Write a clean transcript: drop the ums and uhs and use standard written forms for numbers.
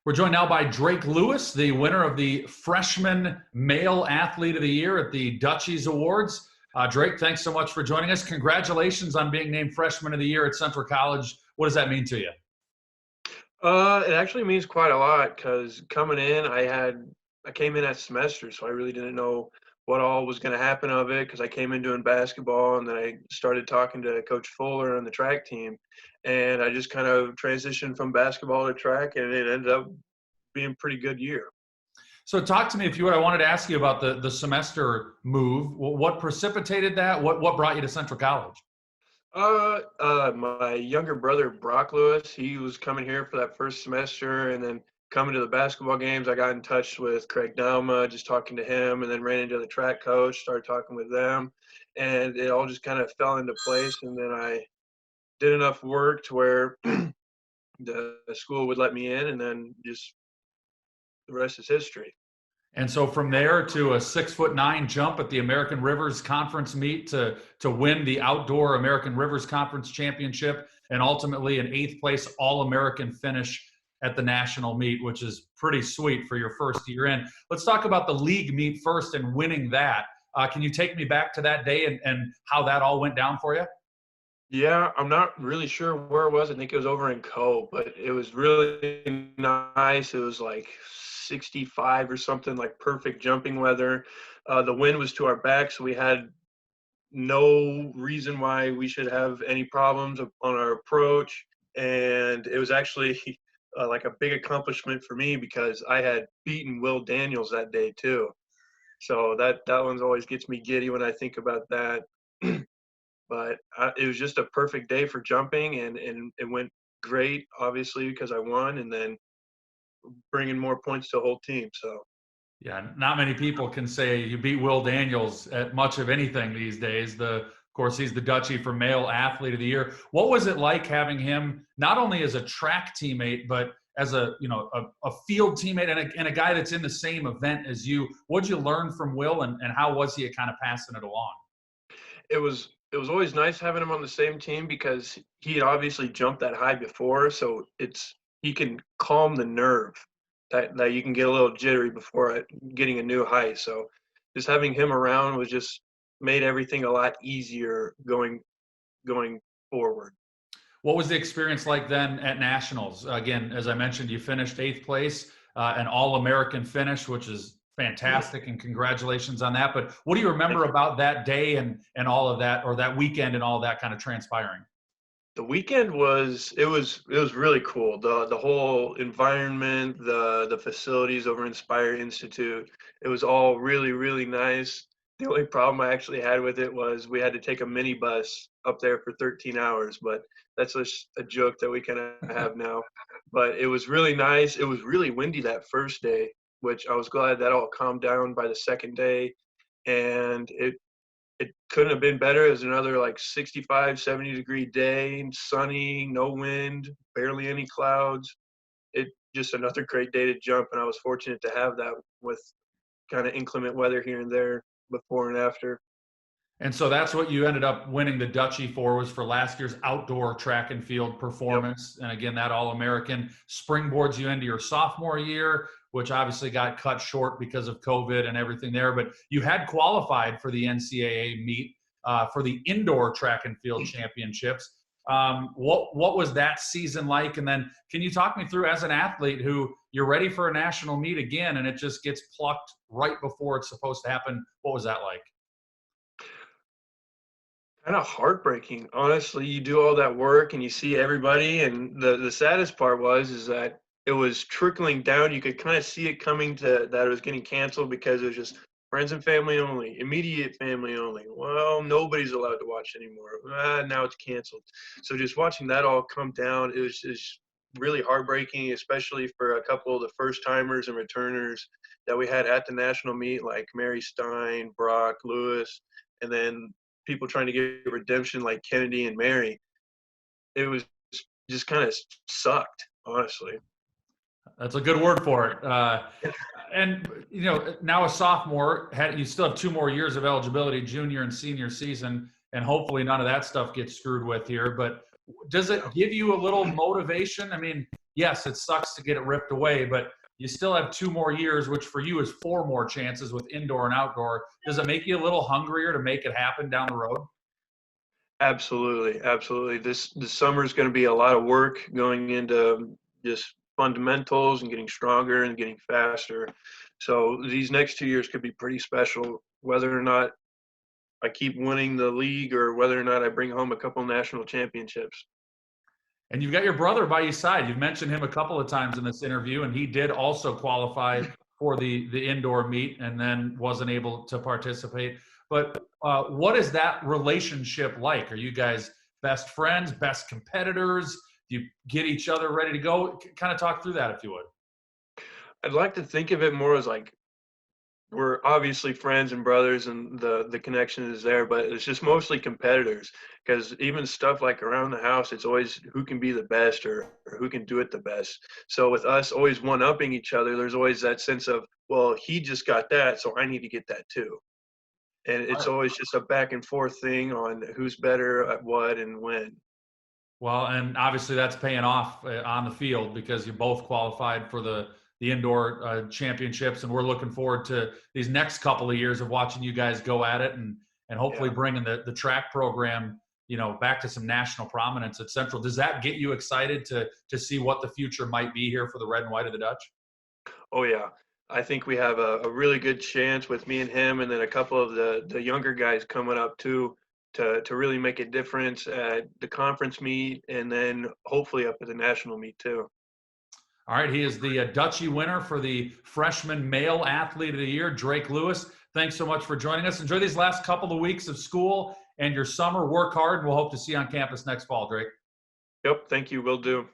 We're joined now by Drake Lewis, the winner of the Freshman Male Athlete of the Year at the Dutchies Awards. Drake, thanks so much for joining us. Congratulations on being named Freshman of the Year at Central College. What does that mean to you? It actually means quite a lot because coming in, I came in that semester, so I really didn't know what all was going to happen of it because I came in doing basketball and then I started talking to Coach Fuller on the track team, and I just kind of transitioned from basketball to track, and it ended up being a pretty good year. So talk to me, if you would. I wanted to ask you about the semester move. What precipitated that? What brought you to Central College? My younger brother, Brock Lewis, he was coming here for that first semester, and then coming to the basketball games, I got in touch with Craig Dalma, just talking to him, and then ran into the track coach, started talking with them, and it all just kind of fell into place. And then I did enough work to where the school would let me in, and then just the rest is history. And so from there to a 6'9" jump at the American Rivers Conference meet to win the outdoor American Rivers Conference Championship, and ultimately an 8th place All-American finish at the national meet, which is pretty sweet for your first year in. Let's talk about the league meet first and winning that. Can you take me back to that day and how that all went down for you? Yeah, I'm not really sure where it was. I think it was over in Co, but it was really nice. It was like 65 or something, like perfect jumping weather. The wind was to our back, so we had no reason why we should have any problems on our approach. And it was actually like a big accomplishment for me because I had beaten Will Daniels that day too. So that one's always gets me giddy when I think about that. But it was just a perfect day for jumping, and it went great, obviously, because I won, and then bringing more points to the whole team. So, yeah, not many people can say you beat Will Daniels at much of anything these days. Of course, he's the Dutchie for Male Athlete of the Year. What was it like having him not only as a track teammate, but as a field teammate and a guy that's in the same event as you? What'd you learn from Will, and how was he at kind of passing it along? it was always nice having him on the same team because he had obviously jumped that high before, so he can calm the nerve that you can get a little jittery before getting a new height. So just having him around was just made everything a lot easier going forward. What was the experience like then at Nationals? Again, as I mentioned, you finished 8th place, an All-American finish, which is fantastic, and congratulations on that. But what do you remember about that day and all of that, or that weekend and all of that kind of transpiring? The weekend was really cool. The whole environment, the facilities over Inspire Institute, it was all really, really nice. The only problem I actually had with it was we had to take a minibus up there for 13 hours, but that's just a joke that we kind of have now. But it was really nice. It was really windy that first day, which I was glad that all calmed down by the second day. And it couldn't have been better. It was another like 65, 70-degree day, sunny, no wind, barely any clouds. It just another great day to jump, and I was fortunate to have that with kind of inclement weather here and there before and after. And so that's what you ended up winning the Dutchie for, was for last year's outdoor track and field performance. Yep. And again, that All-American springboards you into your sophomore year, which obviously got cut short because of COVID and everything there. But you had qualified for the NCAA meet for the indoor track and field championships. What was that season like? And then can you talk me through, as an athlete who you're ready for a national meet again and it just gets plucked right before it's supposed to happen, what was that like? Kind of heartbreaking, honestly. You do all that work and you see everybody, and the saddest part is that it was trickling down. You could kind of see it coming to that it was getting canceled because it was just friends and family only, immediate family only. Well, nobody's allowed to watch anymore. Now it's canceled. So just watching that all come down, it was just really heartbreaking, especially for a couple of the first timers and returners that we had at the national meet, like Mary Stein, Brock Lewis, and then people trying to get redemption like Kennedy and Mary. It was just kind of sucked, honestly. That's a good word for it. And now a sophomore, you still have 2 more years of eligibility, junior and senior season, and hopefully none of that stuff gets screwed with here. But does it give you a little motivation? I mean, yes, it sucks to get it ripped away, but you still have 2 more years, which for you is 4 more chances with indoor and outdoor. Does it make you a little hungrier to make it happen down the road? Absolutely, absolutely. This summer is going to be a lot of work going into just fundamentals and getting stronger and getting faster. So these next 2 years could be pretty special, whether or not I keep winning the league or whether or not I bring home a couple national championships. And you've got your brother by your side. You've mentioned him a couple of times in this interview, and he did also qualify for the indoor meet and then wasn't able to participate. But what is that relationship like? Are you guys best friends, best competitors? Do you get each other ready to go? Kind of talk through that if you would. I'd like to think of it more as like we're obviously friends and brothers and the connection is there, but it's just mostly competitors, because even stuff like around the house, it's always who can be the best, or who can do it the best. So with us always one upping each other, there's always that sense of, well, he just got that, so I need to get that too. And it's always just a back and forth thing on who's better at what and when. Well, and obviously that's paying off on the field because you both qualified for the indoor championships, and we're looking forward to these next couple of years of watching you guys go at it, and hopefully bringing the track program, back to some national prominence at Central. Does that get you excited to see what the future might be here for the red and white of the Dutch? Oh yeah, I think we have a really good chance with me and him, and then a couple of the younger guys coming up too, to really make a difference at the conference meet, and then hopefully up at the national meet too. All right, he is the Dutchie winner for the Freshman Male Athlete of the Year, Drake Lewis. Thanks so much for joining us. Enjoy these last couple of weeks of school and your summer. Work hard, and we'll hope to see you on campus next fall, Drake. Yep, thank you, will do.